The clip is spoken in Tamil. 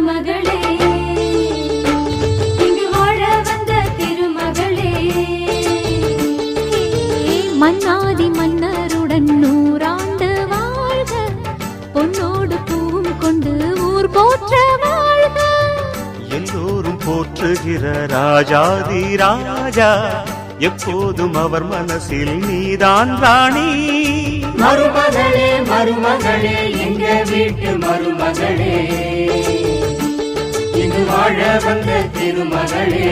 மருமகளே, இங்கு வாழ வந்த திருமகளே. மன்னாதி மன்னருடன் 100 ஆண்டு வாழ்க, பொன்னோடு பூவும் கொண்டு ஊர் போற்ற வாழ்க. எல்லோரும் போற்றுகிற ராஜாதி ராஜா, எப்போதும் அவர் மனசில் நீதான் ராணி. மருமகளே மருமகளே, எங்க வீட்டு மருமகளே, இங்கு வாழ வந்த திருமகளே.